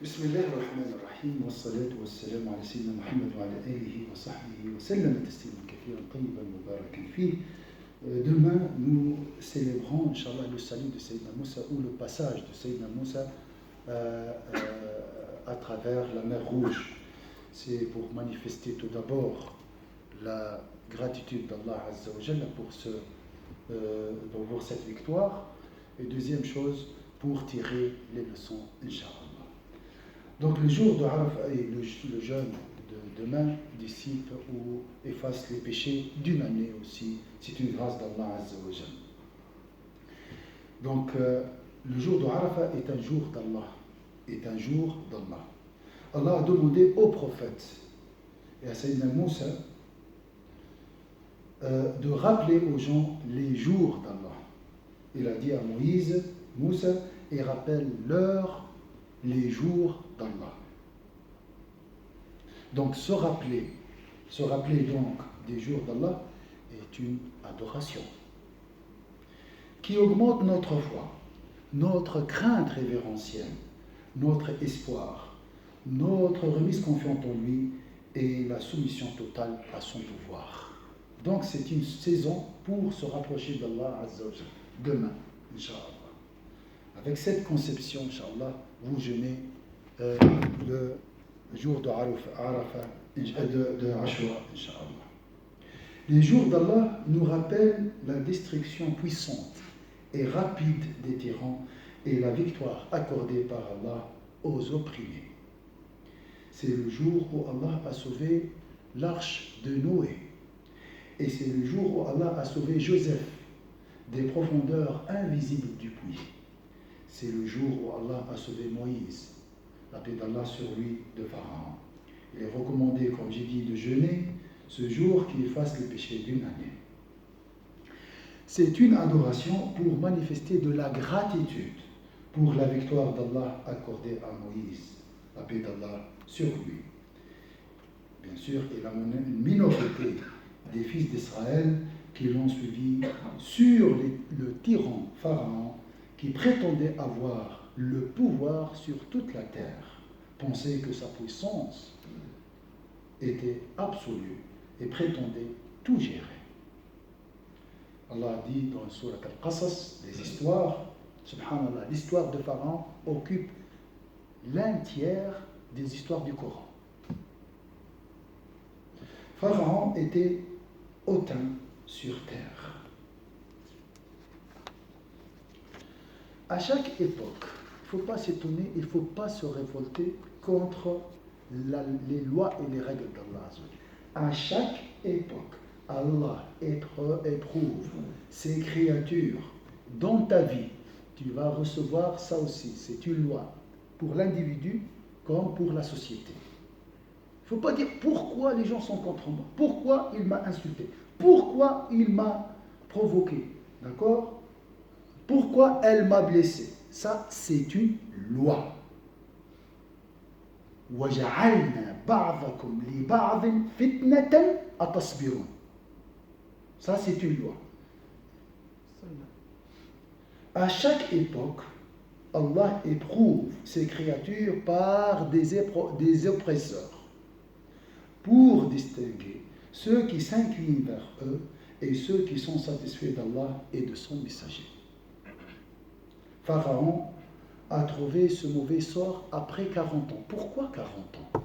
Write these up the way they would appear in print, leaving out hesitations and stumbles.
بسم الله الرحمن الرحيم والصلاة والسلام على سيدنا محمد وعلى آله وصحبه وسلم تسليما كثيرا طيبا مباركا فيه. Demain, nous célébrons, Inch'Allah, le salut de Sayyidina Moussa ou le passage de Sayyidina Moussa à travers la mer Rouge. C'est pour manifester tout d'abord la gratitude d'Allah Azza wa Jalla pour cette victoire. Et deuxième chose, pour tirer les leçons, Inch'Allah. Donc le jour de Arafat et le jeûne de demain dissipe ou efface les péchés d'une année aussi. C'est une grâce d'Allah Azza wa Jalla. Donc le jour de Arafat est un jour d'Allah. Allah a demandé au prophète et à Sayyidina Moussa de rappeler aux gens les jours d'Allah. Il a dit à Moïse, Moussa, et rappelle-leur les jours d'Allah. Donc se rappeler donc des jours d'Allah est une adoration qui augmente notre foi, notre crainte révérentielle, notre espoir, notre remise confiante en lui et la soumission totale à son pouvoir. Donc c'est une saison pour se rapprocher d'Allah Azza wa Jalla. Demain, Inch'Allah. Avec cette conception, Inch'Allah, vous jeûnez le jour de Arafat, de Ashura, Inch'Allah. Les jours d'Allah nous rappellent la destruction puissante et rapide des tyrans et la victoire accordée par Allah aux opprimés. C'est le jour où Allah a sauvé l'arche de Noé. Et c'est le jour où Allah a sauvé Joseph des profondeurs invisibles du puits. C'est le jour où Allah a sauvé Moïse, la paix d'Allah sur lui, de Pharaon. Il est recommandé, comme j'ai dit, de jeûner ce jour qui efface les péchés d'une année. C'est une adoration pour manifester de la gratitude pour la victoire d'Allah accordée à Moïse, la paix d'Allah sur lui. Bien sûr, il a une minorité des fils d'Israël qui l'ont suivi sur le tyran Pharaon qui prétendait avoir le pouvoir sur toute la terre, pensait que sa puissance était absolue et prétendait tout gérer. Allah dit dans le Surat Al-Qasas, les histoires, subhanallah, l'histoire de Pharaon occupe l'un tiers des histoires du Coran. Pharaon était hautain sur terre. À chaque époque, il ne faut pas s'étonner, il ne faut pas se révolter contre les lois et les règles d'Allah. À chaque époque, Allah éprouve ses créatures dans ta vie. Tu vas recevoir ça aussi, c'est une loi pour l'individu comme pour la société. Il ne faut pas dire pourquoi les gens sont contre moi, pourquoi il m'a insulté, pourquoi il m'a provoqué, d'accord? Pourquoi elle m'a blessé. Ça, c'est une loi. وَجَعَلْنَا بَعْضَكُمْ لِبَعْضٍ فِتْنَةً أَتَصْبِرُونَ. Ça, c'est une loi. À chaque époque, Allah éprouve ses créatures par des oppresseurs pour distinguer ceux qui s'inclinent vers eux et ceux qui sont satisfaits d'Allah et de son messager. Pharaon a trouvé ce mauvais sort après 40 ans. Pourquoi 40 ans?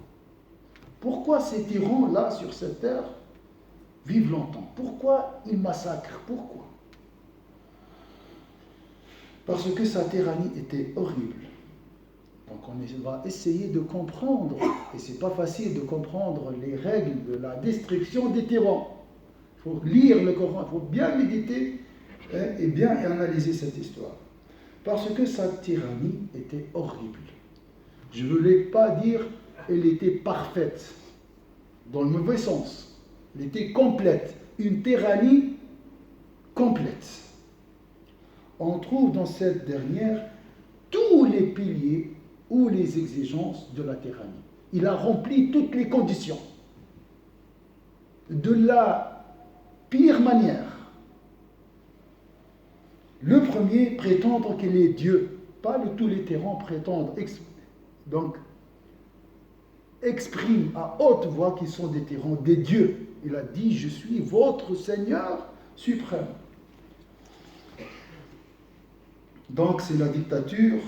Pourquoi ces tyrans-là sur cette terre vivent longtemps? Pourquoi ils massacrent? Pourquoi? Parce que sa tyrannie était horrible. Donc on va essayer de comprendre, et c'est pas facile de comprendre les règles de la destruction des tyrans. Il faut lire le Coran, il faut bien méditer et bien analyser cette histoire. Parce que sa tyrannie était horrible. Je ne voulais pas dire qu'elle était parfaite, dans le mauvais sens. Elle était complète, une tyrannie complète. On trouve dans cette dernière tous les piliers ou les exigences de la tyrannie. Il a rempli toutes les conditions. De la pire manière. Le premier, prétendre qu'il est Dieu. Pas tous les tyrans prétendent. Donc, expriment à haute voix qu'ils sont des tyrans, des dieux. Il a dit, je suis votre Seigneur suprême. Donc c'est la dictature,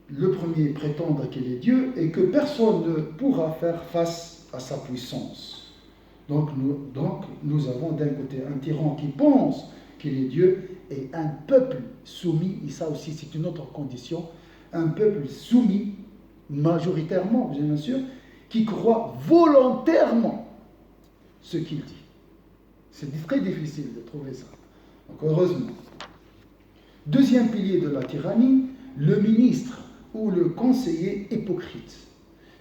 le premier prétendre qu'il est Dieu et que personne ne pourra faire face à sa puissance. Donc nous avons d'un côté un tyran qui pense qu'il est Dieu et un peuple soumis, et ça aussi c'est une autre condition, un peuple soumis majoritairement, bien sûr, qui croit volontairement ce qu'il dit. C'est très difficile de trouver ça. Donc heureusement. Deuxième pilier de la tyrannie, le ministre ou le conseiller hypocrite.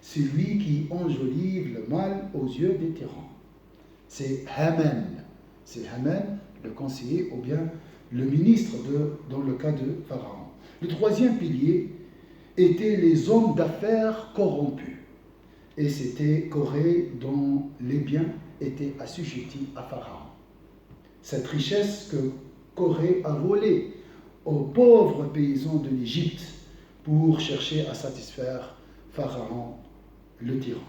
C'est lui qui enjolive le mal aux yeux des tyrans. C'est Haman. C'est Haman, le conseiller, ou bien le ministre dans le cas de Pharaon. Le troisième pilier étaient les hommes d'affaires corrompus. Et c'était Corée dont les biens étaient assujettis à Pharaon. Cette richesse que Corée a volée aux pauvres paysans de l'Égypte pour chercher à satisfaire Pharaon, le tyran.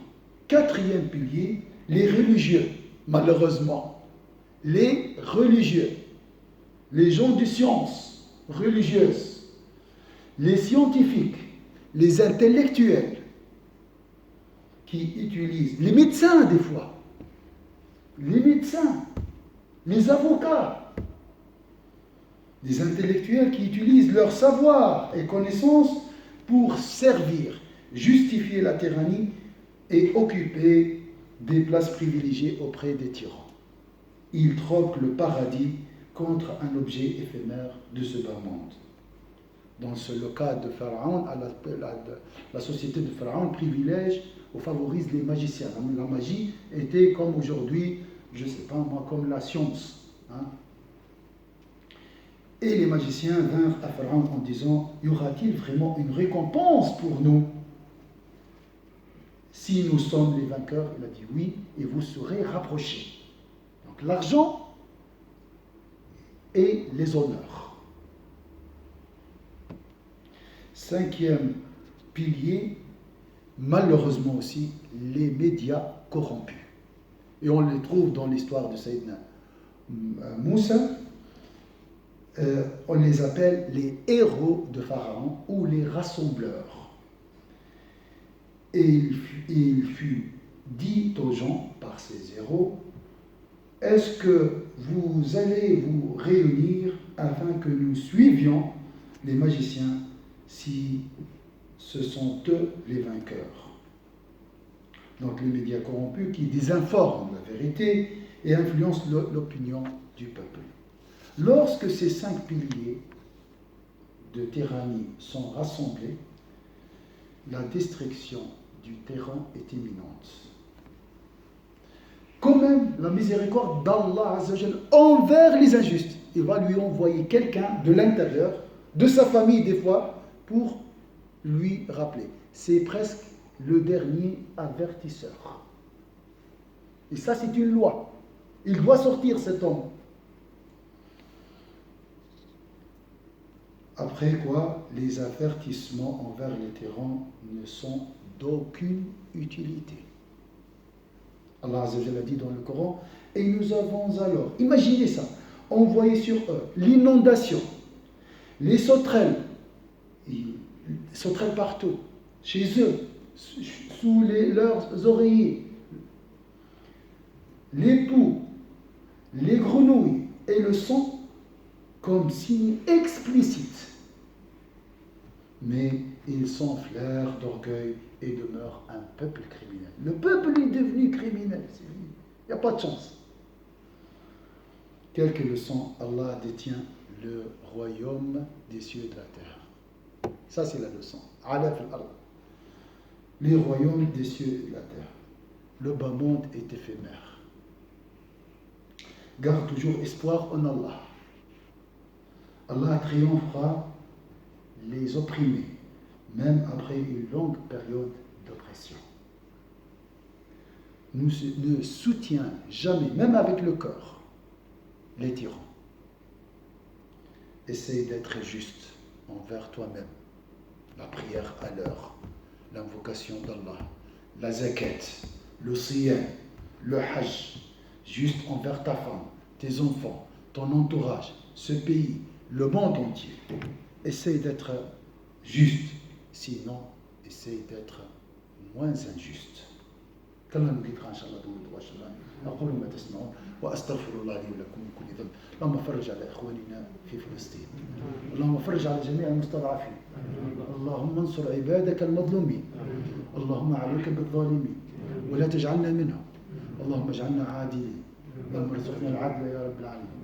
Quatrième pilier, les religieux, malheureusement. Les religieux, les gens de science religieuse, les scientifiques, les intellectuels qui utilisent, les médecins des fois, les médecins, les avocats, des intellectuels qui utilisent leur savoir et connaissances pour servir, justifier la tyrannie et occuper des places privilégiées auprès des tyrans. Ils troquent le paradis contre un objet éphémère de ce bas monde. Dans le cas de Pharaon, la société de Pharaon privilège ou favorise les magiciens. La magie était comme aujourd'hui, je ne sais pas moi, comme la science. Et les magiciens vinrent à Pharaon en disant, y aura-t-il vraiment une récompense pour nous si nous sommes les vainqueurs? Il a dit oui, et vous serez rapprochés. Donc l'argent et les honneurs. Cinquième pilier, malheureusement aussi, les médias corrompus. Et on les trouve dans l'histoire de Sayyidina Moussa. On les appelle les héros de Pharaon ou les rassembleurs. Et il fut dit aux gens par ces héros, est-ce que vous allez vous réunir afin que nous suivions les magiciens si ce sont eux les vainqueurs? Donc les médias corrompus qui désinforment la vérité et influencent l'opinion du peuple. Lorsque ces 5 piliers de tyrannie sont rassemblés, la destruction du terrain est imminente. Quand même, la miséricorde d'Allah Azzawajal envers les injustes, il va lui envoyer quelqu'un de l'intérieur, de sa famille des fois, pour lui rappeler. C'est presque le dernier avertisseur. Et ça, c'est une loi. Il doit sortir cet homme. Après quoi, les avertissements envers les tyrans ne sont d'aucune utilité. Allah Azzawajal a dit dans le Coran, et nous avons alors, imaginez ça, envoyé sur eux l'inondation, les sauterelles partout, chez eux, sous leurs oreillers, les poux, les grenouilles et le sang comme signe explicite. Mais ils s'enflèrent d'orgueil et demeurent un peuple criminel. Le peuple est devenu criminel. Il n'y a pas de chance. Quelque leçon, Allah détient le royaume des cieux et de la terre. Ça, c'est la leçon. Les royaumes des cieux et de la terre. Le bas monde est éphémère. Garde toujours espoir en Allah. Allah triomphera les opprimés, même après une longue période d'oppression. Ne soutient jamais, même avec le cœur, les tyrans. Essaye d'être juste envers toi-même. La prière à l'heure, l'invocation d'Allah, la zakat, le siyam, le hajj, juste envers ta femme, tes enfants, ton entourage, ce pays, le monde entier. Essaye d'être juste, sinon essaye d'être moins injuste. كما نقول إن شاء الله دون دعاء إن شاء الله أقول ما تسمعون وأستغفر الله لي ولكم من كل ذنب. اللهم فرج على إخواننا في فلسطين. اللهم فرج على جميع المستضعفين. اللهم انصر عبادك المظلومين. اللهم عليك بالظالمين ولا تجعلنا منهم. اللهم اجعلنا عادلين. اللهم ارزقنا العدل يا رب العالمين.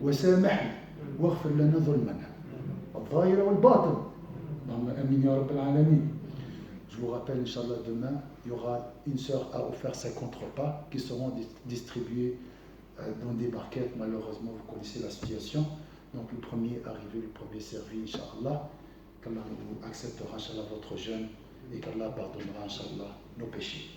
وسامحنا واغفر لنا ظلمنا الظاهر والباطن. اللهم آمين يا رب العالمين. Je vous rappelle, Inch'Allah, demain, il y aura une sœur à offrir 50 repas qui seront distribués dans des barquettes. Malheureusement, vous connaissez la situation. Donc, le premier arrivé, le premier servi, Inch'Allah. Qu'Allah nous acceptera, Inch'Allah, votre jeûne et qu'Allah pardonnera, Inch'Allah, nos péchés.